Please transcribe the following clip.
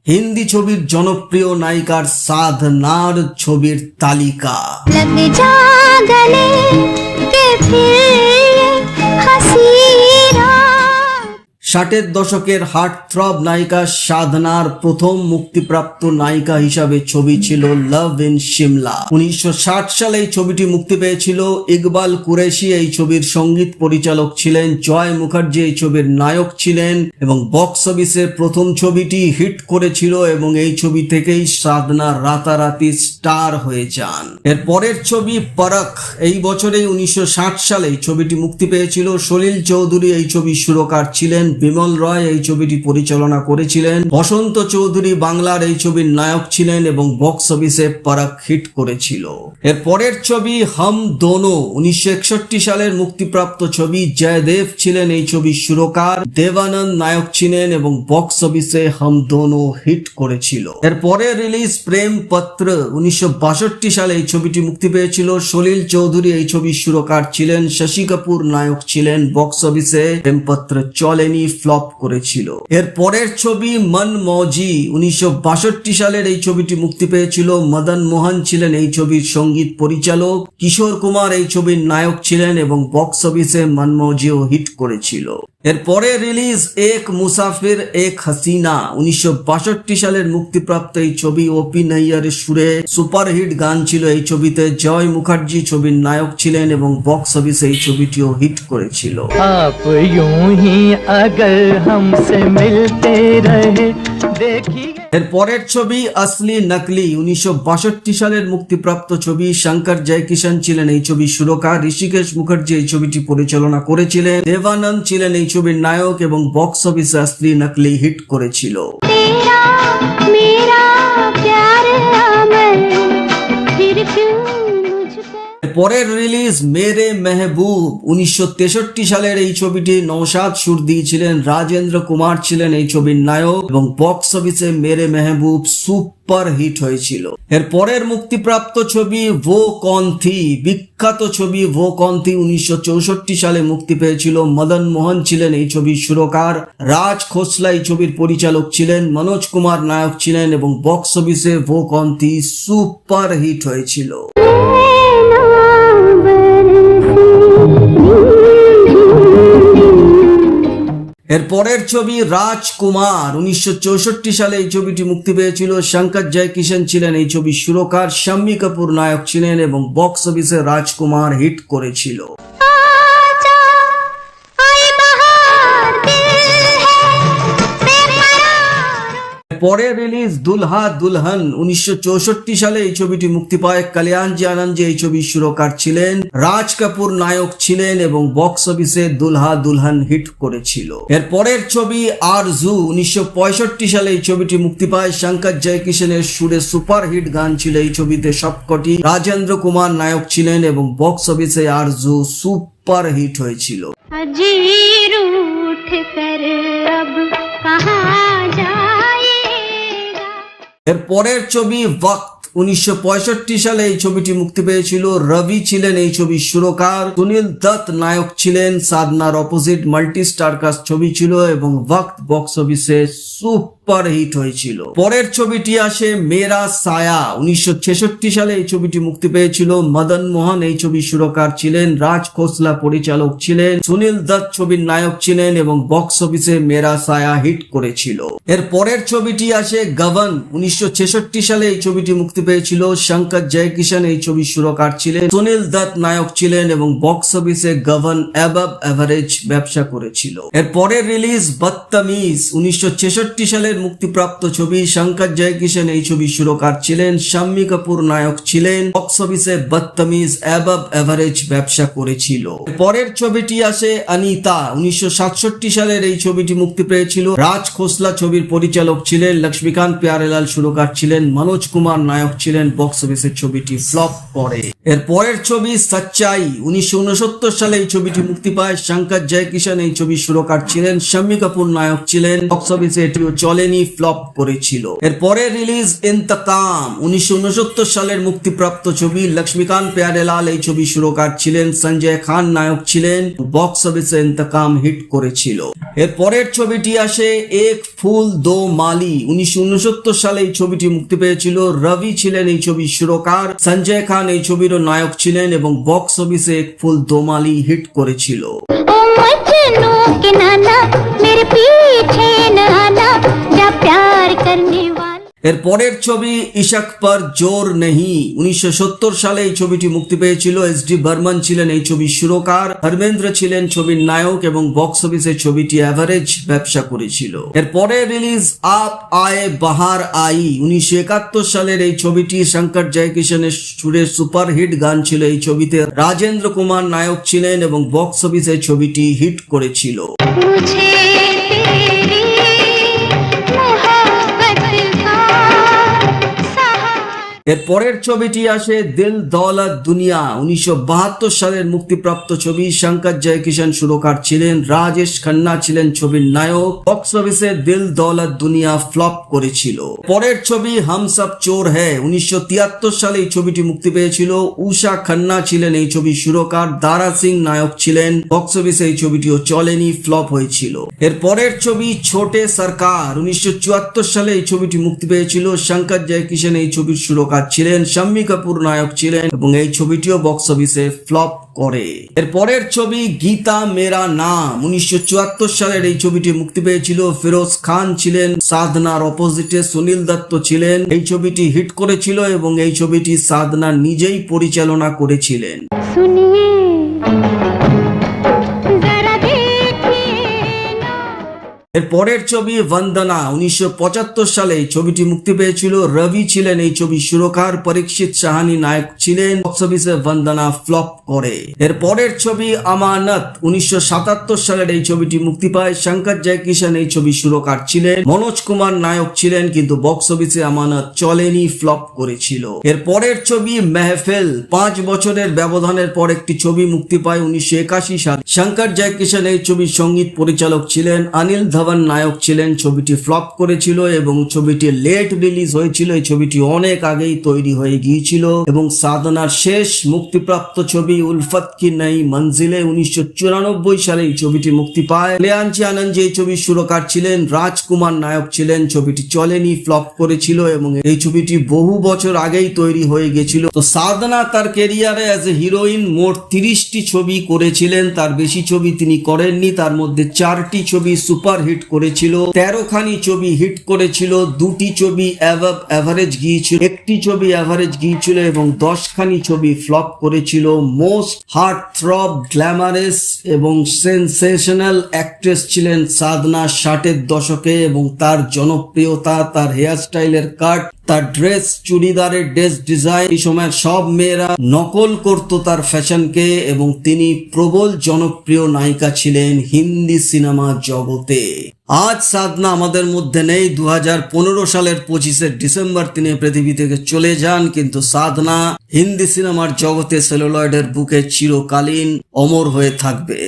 হিন্দি ছবির জনপ্রিয় নায়িকার সাধনার ছবির তালিকা। लग जा गले के फिर हंसी रात। 60-এর দশকের হার্টথ্রব নায়িকা সাধনার প্রথম মুক্তিপ্রাপ্ত নায়িকা হিসাবে ছবি ছিল লাভ ইন সিমলা। 1960 সালে এই ছবিটি মুক্তি পেয়েছিল। ইকবাল কুরেশি এই ছবির সঙ্গীত পরিচালক ছিলেন, জয় মুখার্জি এই ছবির নায়ক ছিলেন এবং বক্স অফিসে প্রথম ছবিটি হিট করেছিল এবং এই ছবি থেকেই সাধনা রাতারাতি স্টার হয়ে যান। এর পরের ছবি পরখ, এই বছরেই 1960 সালে এই ছবিটি মুক্তি পেয়েছিল। সলিল চৌধুরী এই ছবির সুরকার ছিলেন, বিমল রয় এই ছবিটি পরিচালনা করেছিলেন, বসন্ত চৌধুরী বাংলার এই ছবির নায়ক ছিলেন এবং বক্স অফিসে পরখ হিট করেছিল। এর পরের ছবি হাম দোনো, 1961 সালের মুক্তিপ্রাপ্ত ছবি। জয়দেব ছিলেন এই ছবির সুরকার, দেবানন্দ নায়ক ছিলেন এবং বক্স অফিসে হাম দোনো হিট করেছিল। এর পরে রিলিজ প্রেম পত্র, 1962 সালে এই ছবিটি মুক্তি পেয়েছিল। সলিল চৌধুরী এই ছবির সুরকার ছিলেন, শশী কাপুর নায়ক ছিলেন। বক্স অফিসে প্রেমপত্র চলেনি, ফ্লপ করেছিল। এর পরের ছবি মন মৌজি, 1962 সালের এই ছবিটি মুক্তি পেয়েছিল। মদন মোহন ছিলেন এই ছবির সঙ্গীত পরিচালক, কিশোর কুমার এই ছবির নায়ক ছিলেন এবং বক্স অফিসে মন মৌজিও হিট করেছিল। এর পরে রিলিজ এক মুসাফির এক হাসিনা, 1962 সালের মুক্তিপ্রাপ্ত এই ছবি। ওপি নাইয়ারের সুরে সুপারহিট গান ছিল এই ছবিতে। জয় মুখার্জি ছবির নায়ক ছিলেন এবং বক্স অফিসে এই ছবিটিও হিট করেছিল। आप यूं ही अगर हमसे मिलते रहे देखिए। এর পরের ছবি আসলি নকলি, 1962 সালের মুক্তিপ্রাপ্ত ছবি। শঙ্কর জয়কিষান ছিলেন এই ছবির সুরকার, ঋষিকেশ মুখার্জি এই ছবিটি পরিচালনা করেছিলেন, দেবানন্দ ছিলেন এই ছবির নায়ক এবং বক্স অফিসে আসলি নকলি হিট করেছিল। तेरा मेरा प्यार अमर फिर क्यों मुझ पे। পরের রিলিজ মেরে মেহবুব, 1963 সালের এই ছবিটি। নওশাদ সুর দিয়েছিলেন, রাজেন্দ্র কুমার ছিলেন এই ছবির নায়ক এবং বক্স অফিসে মেরে মেহবুব সুপার হিট হয়েছিল। এর পরের মুক্তিপ্রাপ্ত ছবি वो कौन थी, বিখ্যাত ছবি वो कौन थी 1964 সালে মুক্তি পেয়েছিল। মদন মোহন ছিলেন এই ছবির সুরকার, রাজ খোসলা এই ছবির পরিচালক ছিলেন, মনোজ কুমার নায়ক ছিলেন এবং বক্স অফিসে वो कौन थी সুপার হিট হয়েছিল। এর পরের ছবি রাজকুমার, 1964 সালে এই ছবিটি মুক্তি পেয়েছিল। শঙ্কর জয়কিষান ছিলেন এই ছবির সুরকার, শাম্মী কাপুর নায়ক ছিলেন এবং বক্স অফিসে রাজকুমার হিট করেছিল। आजा आई बहार दिल है बेकरार। পরে রিলিজ দুলহা দুলহন, 1964 সালে এই ছবিটি মুক্তি পায়। কল্যাণজি আনন্দ এই ছবির সুরকার ছিলেন, রাজ কাপুর নায়ক ছিলেন এবং বক্স অফিসে দুলহা দুলহন হিট করেছিল। এর পরের ছবি আরজু, 1965 সালে এই ছবিটি মুক্তি পায়। শঙ্কর জয়কিষানের সুরে সুপার হিট গান ছিল এই ছবিতে সবকটি। রাজেন্দ্র কুমার নায়ক ছিলেন এবং বক্স অফিসে আরজু সুপার হিট হয়েছিল। अजीर उठ कर अब कहाँ जाएगा। এর পরের ছবি ওয়াক্ত, 1965 সালে এই ছবিটি মুক্তি পেয়েছিল। রবি ছিলেন এই ছবির সুরকার, সুনীল দত্ত নায়ক ছিলেন। সাধনার অপোজিট মাল্টি স্টার কাস্ট ছবি ছিল এবং ওয়াক্ত বক্স অফিসে সুপার হিট হয়েছিল। পরের ছবিটি আসে মেরা সায়া, 1966 সালে এই ছবিটি মুক্তি পেয়েছিল। মদন মোহন এই ছবির সুরকার ছিলেন, রাজ খোসলা পরিচালক ছিলেন, সুনীল দত্ত ছবির নায়ক ছিলেন এবং বক্স অফিসে মেরা সায়া হিট করেছিল। এর পরের ছবিটি আসে গবন, 1966 সালে এই ছবিটি মুক্তি পেয়েছিল। শঙ্কর জয়কিষান এই ছবির সুরকার ছিলেন, সুনীল দত্ত নায়ক ছিলেন এবং বক্স অফিসে গবন অ্যাবভ এভারেজ ব্যবসা করেছিল। এর পরের রিলিজ বদতমিজ, 1966 সালের মুক্তিপ্রাপ্ত ছবি। শঙ্কর জয়কিষান এই ছবির সুরকার ছিলেন, শাম্মী কাপুর নায়ক ছিলেন। বক্স অফিসে বদতমিজ অ্যাবভ এভারেজ ব্যবসা করেছিল। পরের ছবিটি আসে অনিতা, 1967 সালের এই ছবিটি মুক্তি পেয়েছিল। রাজ খোসলা ছবির পরিচালক ছিলেন, লক্ষ্মীকান্ত প্যারেলাল সুরকার ছিলেন, মনোজ কুমার নায়ক ছিলেন, বক্স অফিসে ছবিটি ফ্লপ করে। এর পরের ছবি সচ্চাই, 1969 সালে এই ছবিটি মুক্তি পায়। শঙ্কর জয়কিশন এই ছবির সুরকার ছিলেন, শাম্মী কাপুর নায়ক ছিলেন। বক্স অফিসে এটিও চলেনি, ফ্লপ করেছিল। এর পরে রিলিজ ইন্তকাম, 1969 সালের মুক্তিপ্রাপ্ত ছবি। লক্ষ্মীকান্ত প্যারেলাল এই ছবি সুরকার ছিলেন, সঞ্জয় খান নায়ক ছিলেন। বক্স অফিসে ইন্তকাম হিট করেছিল। এর পরের ছবিটি আসে এক ফুল দো মালি, 1969 সালে এই ছবিটি মুক্তি পেয়েছিল। রবি ছিলেন এই ছবির সুরকার, সঞ্জয় খান এই ছবিরও নায়ক ছিলেন এবং বক্স অফিসে এক ফুল দো মালি হিট করেছিল। ओ मजनू के नाना मेरे पीछे न आना जा प्यार करने वाला। এর পরের ছবি ইশক পর জোর নেহি, 1970 সালে এই ছবিটি মুক্তি পেয়েছিল। এস.ডি. বর্মন ছিলেন এই ছবির সুরকার, ধর্মেন্দ্র ছিলেন ছবির নায়ক এবং বক্স অফিসে ছবিটি অ্যাভারেজ ব্যবসা করেছিল। এর পরে রিলিজ আপ আয়ে বাহার আই, 1971 সালের এই ছবিটি। শঙ্কর জয়কিশনের সুরে সুপারহিট গান ছিল এই ছবিতে। রাজেন্দ্র কুমার নায়ক ছিলেন এবং বক্স অফিসে ছবিটি হিট করেছিল। मुझे तेरी मोहब्बत का सहारा। এর পরের ছবিটি আসে দিল দৌলত দুনিয়া, 1972 সালের মুক্তিপ্রাপ্ত ছবি। শঙ্কর জয়কিশন সুরকার ছিলেন, রাজেশ খান্না ছিলেন ছবির নায়ক। বক্স অফিসে দিল দৌলত দুনিয়া ফ্লপ করেছিল। পরের ছবি হাম সব চোর হ্যায়, 1973 সালে এই ছবিটি মুক্তি পেয়েছিল। উষা খান্না ছিলেন এই ছবির সুরকার, দারা সিং নায়ক ছিলেন। বক্স অফিসে এই ছবিটিও চলেনি, ফ্লপ হয়েছিল। এর পরের ছবি ছোটে সরকার, 1974 সালে এই ছবিটি মুক্তি পেয়েছিল। শঙ্কর জয়কিশন এই ছবির সুরকার ছিলেন, শাম্মী কাপুর নায়ক ছিলেন এবং এই ছবিটিও বক্স অফিসে ফ্লপ করে। এর পরের ছবি গীতা মেরা নাম, 1974 সালের এই ছবিটি মুক্তি পেয়েছিল। ফিরোজ খান ছিলেন, সাধনার অপোজিটে সুনীল দত্ত ছিলেন। এই ছবিটি হিট করেছিল এবং এই ছবিটি সাধনা নিজেই পরিচালনা করেছিলেন। सुनिए जरा देखिए ना। এর পরের ছবি বন্দনা, 1975 সালে এই ছবিটি মুক্তি পেয়েছিল। রবি ছিলেন এই ছবির সুরকার, পরীক্ষিত সাহানি নায়ক ছিলেন। বক্স অফিসে বন্দনা ফ্লপ করে। এর পরের ছবি আমানত, 1977 সালের এই ছবিটি মুক্তি পায়। শঙ্কর জয়কিশন এই ছবির সুরকার ছিলেন, মনোজ কুমার নায়ক ছিলেন, কিন্তু বক্স অফিসে আমানত চলেনি, ফ্লপ করেছিল। এর পরের ছবি মেহফিল, 5 বছরের ব্যবধানের পর একটি ছবি মুক্তি পায় 1981 সালে। শঙ্কর জয়কিশন এই ছবির সঙ্গীত পরিচালক ছিলেন, অনিল ধবন নায়ক ছিলেন। ছবিটি ফ্লপ করেছিল এবং ছবিটি লেট রিলিজ হয়েছিল। এই ছবিটি অনেক আগেই তৈরি হয়ে গিয়েছিল এবং সাধনার শেষ মুক্তিপ্রাপ্ত ছবি উলফত কি নই মঞ্জিলে, 1994 সালে এই ছবিটি মুক্তি পায়। কল্যাণজি আনন্দ এই ছবির সুরকার ছিলেন, রাজকুমার নায়ক ছিলেন। ছবিটি চলেনি, ফ্লপ করেছিল এবং এই ছবিটি বহু বছর আগেই তৈরি হয়ে গেছিল। তো সাধনা তার ক্যারিয়ারে অ্যাজ এ হিরোইন মোট 30টি ছবি করেছিলেন, তার বেশি ছবি তিনি করেননি। তার মধ্যে 4টি ছবি সুপার হিট করেছিল, 13খানি ছবি হিট করেছিল, 2টি ছবি অ্যাভাব অ্যাভারেজ গিয়েছিল, 1টি ছবি অ্যাভারেজ গিয়েছিল এবং 10খানি ছবি ফ্লপ করেছিল। মোস্ট হার্ট থ্রব, গ্ল্যামারাস এবং সেন্সেশনাল অ্যাক্ট্রেস ছিলেন সাধনা 60-এর দশকে এবং তার জনপ্রিয়তা, তার হেয়ার স্টাইলের কাট, তার ড্রেস, চুড়িদারের ড্রেস ডিজাইন, এই সময়ের সব মেয়েরা নকল করত তার ফ্যাশনকে এবং তিনি প্রবল জনপ্রিয় নায়িকা ছিলেন হিন্দি সিনেমা জগতে। আজ সাধনা আমাদের মধ্যে নেই। 2015 সালের 25শে ডিসেম্বর তিনি পৃথিবী থেকে চলে যান, কিন্তু সাধনা হিন্দি সিনেমার জগতে সেলুলয়েডের বুকে চিরকালীন অমর হয়ে থাকবে।